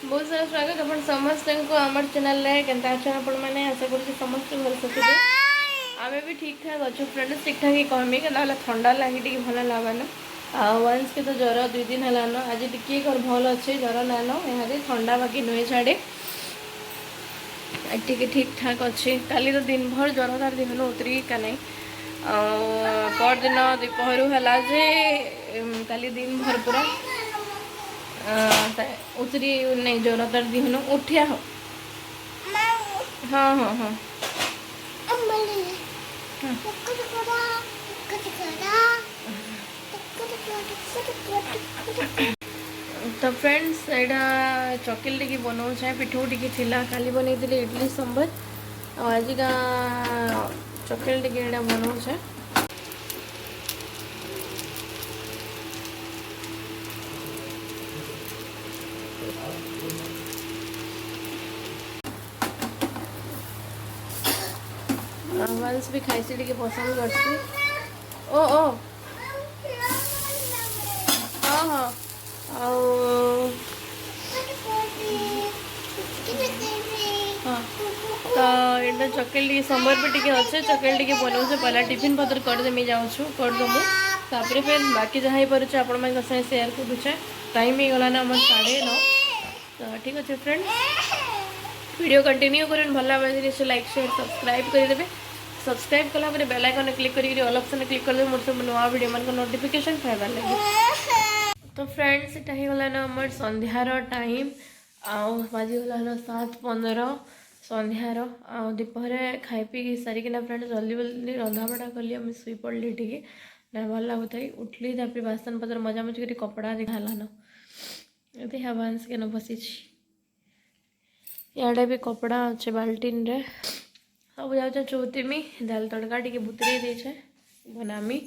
बहुत सारा स्वागत अपन समस्त को आम चैनल केन्ता अच्छा आपण मैंने आशा कर समस्त भल थे आम भी ठीक ठाक अच्छे फ्रेंड्स ठीक ठाक ही कहमी कि ठंडा लगे टी भल लगन वंश के तो ज्वर 2 दिन है आज टी भल अच्छे ज्वर नान यहाँ ठंडा बाकी नुहे छाड़े टी ठीक ठाक अच्छे काली तो दिन भर ज्वर तार दिन उतरी का नहीं परदिन दोपहर है जे काली दिन भर पूरा उतरी नहीं ज्वर तार दिन उठिया हो हाँ हाँ हाँ तो फ्रेंड्स यहाँ चकिल टी बनाऊे पिठू टी थिला काली बन इडली सांबर आज का चकिल टी बनाऊे वंश भी खाई टी पसंद करती ओ ओ हाँ हाँ हाँ तो यहाँ चकिल टी सांबर भी टी अच्छे चकिल टी बनाऊे पहला टिफिन पत्र करदेमी जाऊँ करदमु तापर फिर बाकी जहाँ पारे आपण मैं सेयार करुचे टाइम ही गलाना आम 9:30 तो ठीक अच्छे फ्रेंड वीडियो कंटिन्यू करें भल लगे लाइक शेयर सब्सक्राइब करदे सब्सक्राइब कला बेल आइकन क्लिक करके ऑल ऑप्शन क्लिक कर मोर सब नुआ वीडियो मान नोटिफिकेशन पाइबार लगे तो फ्रेंड्स यहाँ होगा आम संध्यार टाइम आजिगलान 7:15 संध्यार दीपहर खाई पी सारिकिना फ्रेंड जल्दी जल्दी रंधाबढ़ा कली आम शुई पड़ी टी ना भल लगुता उठली तापर बासन पत्र मजामजी कर कपड़ा दिखालान ये हवांश के न बसी इे भी कपड़ा अच्छे बाल्टीन रे सब जाऊँ चौतीमी दाल तड़का टी बुतरे देछे बनामी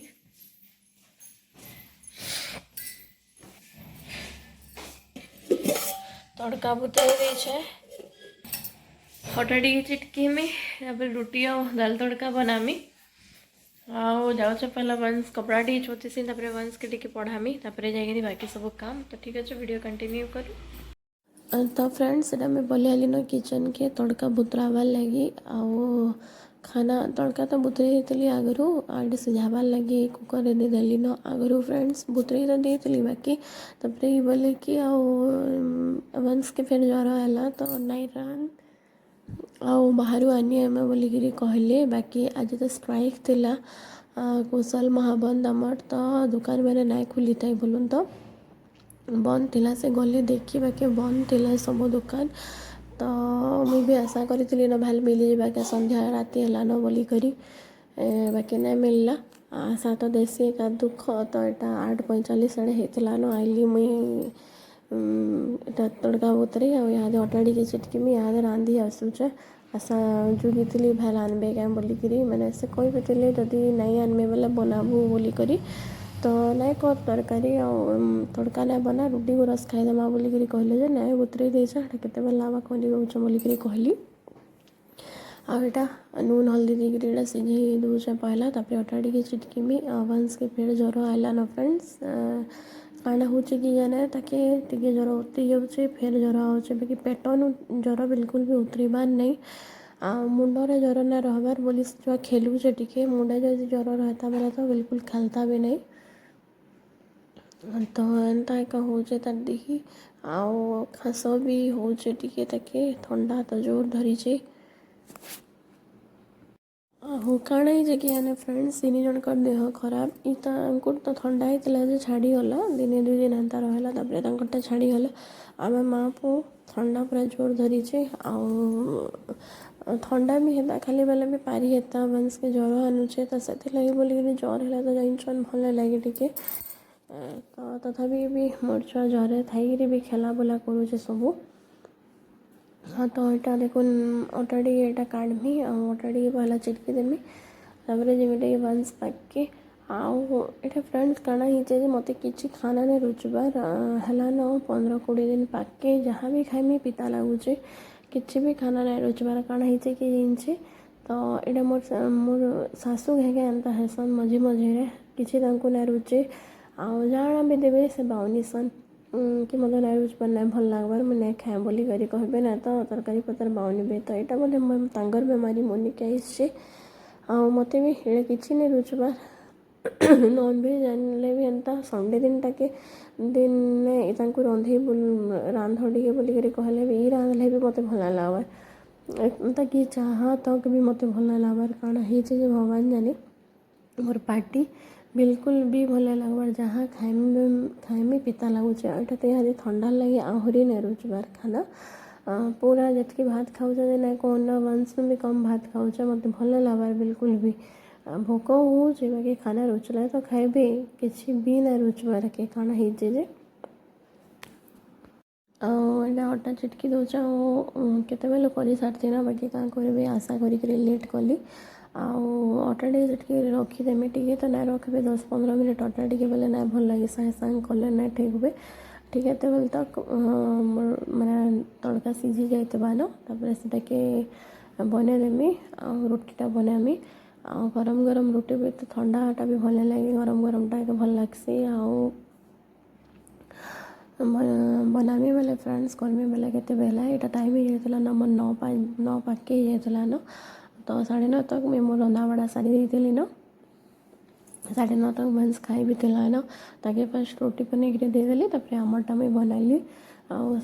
तड़का बुतरे देछे हटा टी चिटकी में रुटी और दाल तड़का बनामी आओ जाऊँ पहला वंश कपड़ा टी चौथी सी वंश के टी पढ़ामी जाए बाकी सब काम तो ठीक अच्छे वीडियो कंटिन्यू करूँ तो फ्रेंड्स इटा मैं बोली न किचन के तड़का बुतराबार लगी आओ खाना तड़का तो बुतरे देती आगु आगे सिझाबार लगी कुकर दे देली न आगु फ्रेंड्स बुतरे तो देती बाकी तब ये बोले कि आओ वंश के फिर ज्वर है तो नाई रान आओ बाहर आनी आम बोलिकी कहले बाकी आज तो स्ट्राइक थिला कुशल महाबंद आमर तो दुकान मैंने नाई खुली था बोलूँ तो बंद थिला से गले देखी बाकी बंद थिला सब दुकान तो मुझे आशा करी ना भाल मिली बाकी संध्या राति है न बोली करी बाकी नहीं मिलला आशा तो देसी का दुख तो यहाँ 8:45 आड़े होता न आइली मुई तड़का बुतरे यहाँ अटा टी चिटकीमी यहाँ रांधि आसूचे आशा जुगी थी भाल आनबे क्या बोलिकी मैंने से कही भी जदि नहीं आनबे बोले बनाबू बोली करी तो नाई कर तरकारी तड़का नहीं बना रुटी को रस खाईदेमा बोलिकी कहले नाई बुतरे देछ केते लावा करी रोच बोलिकी कहली आटा नून हल्दी देकर सीझे दूचे पहला तापर अटा टी चिटकीमी वंश के फिर ज्वर आइला न फ्रेंड्स काना हो जाने ताके टे ज्वर उतरी जाऊे फिर ज्वर आचे बाकी पेटनु ज्वर बिल्कुल भी उतरबार नहीं मुंडरे ज्वर ना रहबार बोली छुआ खेलुचे टे मुंडे जब ज्वर रहता बेला तो बिल्कुल खेलता भी नहीं तो एंता एक होचे तार देखी आओ खास भी होचे टिके ताके ठंडा तो जोर धरीचे हो काण है फ्रेंड्स 3 जन कर देह खराब इनको तो ठंडा ही छाड़ीगला दिने 2 दिन एंता रहा छाड़ीगला आम माँ पु ठंडा पूरा जोर धरीचे ठंडा भी है खाली बेले भी पारी हेता वंश के ज्वर आनुचे तो से बोलिक ज्वर है तो जान भल लगे टे तो तथापि भी मोर छुआ ज्वर थी भी खेला बुला करुचे सबू हाँ तो यहाँ देखो अटा टी यहाँ काढ़मी अटा टी पहला चिटकी देमी जमी वंश पाके आठ फ्रेंड्स काना ही मत कि खाना नहीं रुचबार है न 15-20 दिन पाके जहाँ भी खाइमी पिता लगुचे किसी भी खाना नहीं रुचबार काना ही कि जिनसे तो यहाँ मोर सासू घे एंता हेसन मझे मझे किसी नहीं रुचे जाना भी देवे से बाउनीसन कि मतलब ना रुच पर ना भल लगवार मुझे खाए बोली करी कहबे ना तो तरकारी पतर बाउनी तो यहाँ बोले तांगर बेमारी मोनिका आसছে मत भी ये किसी नहीं रुचबार नॉनभेज आनले भी एंता संडे दिन टाके दिन रंधे रांध टे बोलिक कहले भी रांधले भी मत भल लगवार एंता कि चाह तक भी मत भल लगवार कारण है भगवान जाने मोर पार्टी बिल्कुल भी भल लगवार जहाँ खाएमी पिता लगुच यहाँ तो यहाँ ठंडा लगे आहरी नहीं रुचबार खाना पूरा जितकी भात खाऊच ना कौन वंश भी कम भात खाऊच मत भल लगवार बिल्कुल भी भोक हो बाकी खाना रुचला तो खाइबे किसी भी ना रुचबार के खाना है जे अटा चिटकी दौच केत कर सारी ना बाकी क्या करी आशा करी लेट कली आटा टे चिटकी रखीदेमी टी तो ना रखे 10-15 मिनट अटा टी बोले ना भल लगे सागे सागे कले ना ठीक हुए ठीक है बेल तक मैंने तड़का सीझी जाइए न से बनईदेमी रुटीटा बनामी गरम गरम रुटी भी तो ठंडाटा भी भल लगे गरम गरमटा भल लगसी बनामी बेले फ्रेंड्स करमी बेले के बेला यहाँ टाइम ही जाता ना मोर 9 पाके ही जाता न तो 9:30 तक मैं मोर रंधा बड़ा सारी देती न 9:30 तक भंस खाई भी थिला न ताकि फर्स्ट रोटी बन देदेली आमरटा मुझे बनैली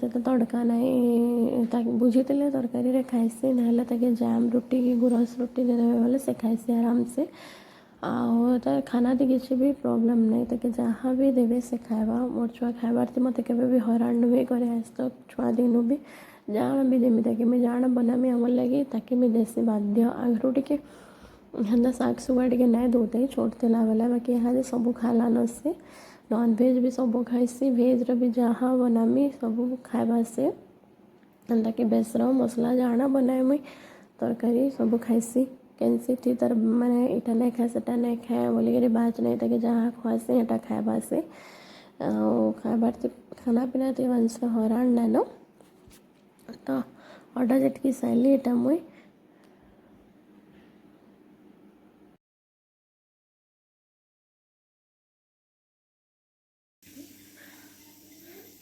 से तो तड़का नहीं बुझी तरकारी खाइसी ना जाम रुटी की गुरस रुटी देदेवे बोले से खाइसी आराम से तो खाना दी किसी भी प्रॉब्लम नहीं ताकि जहाँ भी देवे से खावा मोर छुआ खाबार मत के भी हैरान भी करे आज तक छुआ दिनू भी जाण भी देमी ताकि मैं जाण बनामी आमर लगे ताकि मैं देसी बाध्य आगरू टे हंदा शाग सुगा टे ना दौते छोट थिला बेला बाकी यहाँ सब खालान से नॉन भेज भी सब खाइसी भेज भी जहाँ बनामी सब खाइबा से ताकि बेसर मसला जाना बनाए मुई तरकारी सब खाइसी कैंसी थी तर मैंने इटा नहीं खाए सेटा नहीं खाए बोलिक बात नहीं ताकि जहाँ खुआसी यहाँ खाइबा से खाइबार खाना पीना तो वंश हैरान नाइन तो अटा चिटकी साइली यहाँ मुई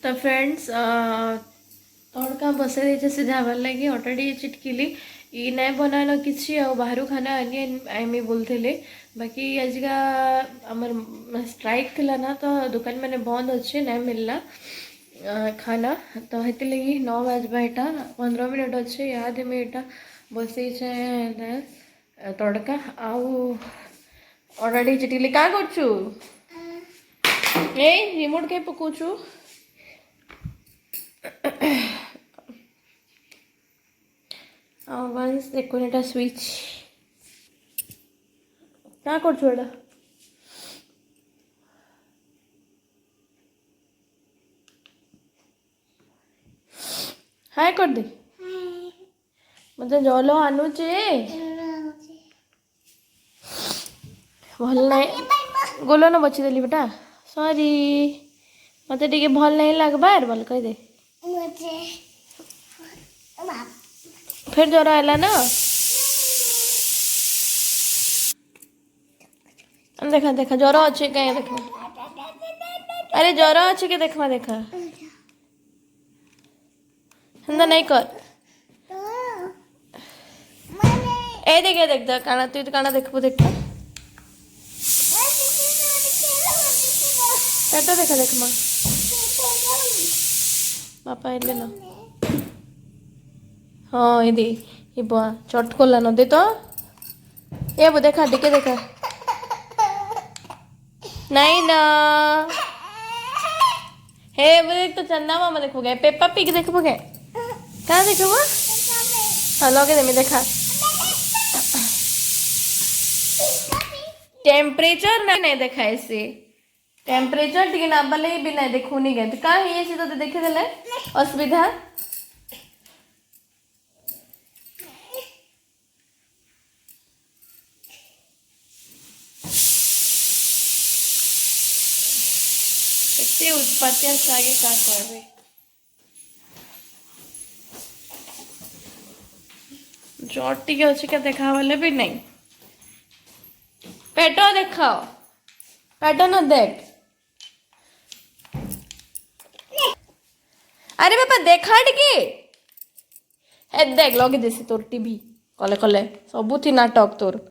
तो फ्रेंड्स तड़का बसई देचे से जाबार लगे अटा टी चिटकिली ये नहीं बनाना किसी बाहर खाना आनी आमी बोलते बाकी आजका आमर स्ट्राइक थिला ना तो दुकान मैंने बंद अच्छे नहीं मिलना खाना तो हेती लगी 9 बजबा यहाँ 15 मिनट अच्छे याद में यहाँ बसई तड़का आउ अटा टी चिटकिली क्या करचु ए रिमोट के पकाचु वंस देखो एटा स्विच क्या करछो एटा हाय कर दे मतलब जल आनुचे भल नहीं गोल न बची देली बेटा सॉरी मत टे भल नहीं लगबार भल कह दे फिर ज्वर है ना देखा देखा ज्वर अच्छे कहीं देखा अरे ज्वर अच्छे के देखा देखा हंदा नहीं कर ए देख देख काना तु काना देखबो देख एटा देखा देख माँ बापा इले ना हाँ ये बुआ चट कोला न दे तो ये वो देखा टिके देखा नहीं ना हे वो देख तो चंदा मामा देखो गए पेप्पा पिग देखो गए क्या देखो वो हाँ लगे दे मैं देखा टेम्परेचर नहीं देखा ऐसे टेम्परेचर टिके ना बले भी नहीं देखो नहीं गए तो कहाँ है ये तो देखे देले असुविधा एते उत्पत्ति आगे क्या करबे जट टी अच्छे क्या देखा वाले भी नहीं पेटो देखाओ पेटो न देख अरे बापा देखा टिके हे देख लगे देसी तोर टीवी कले कले सबुथि नाटक तोर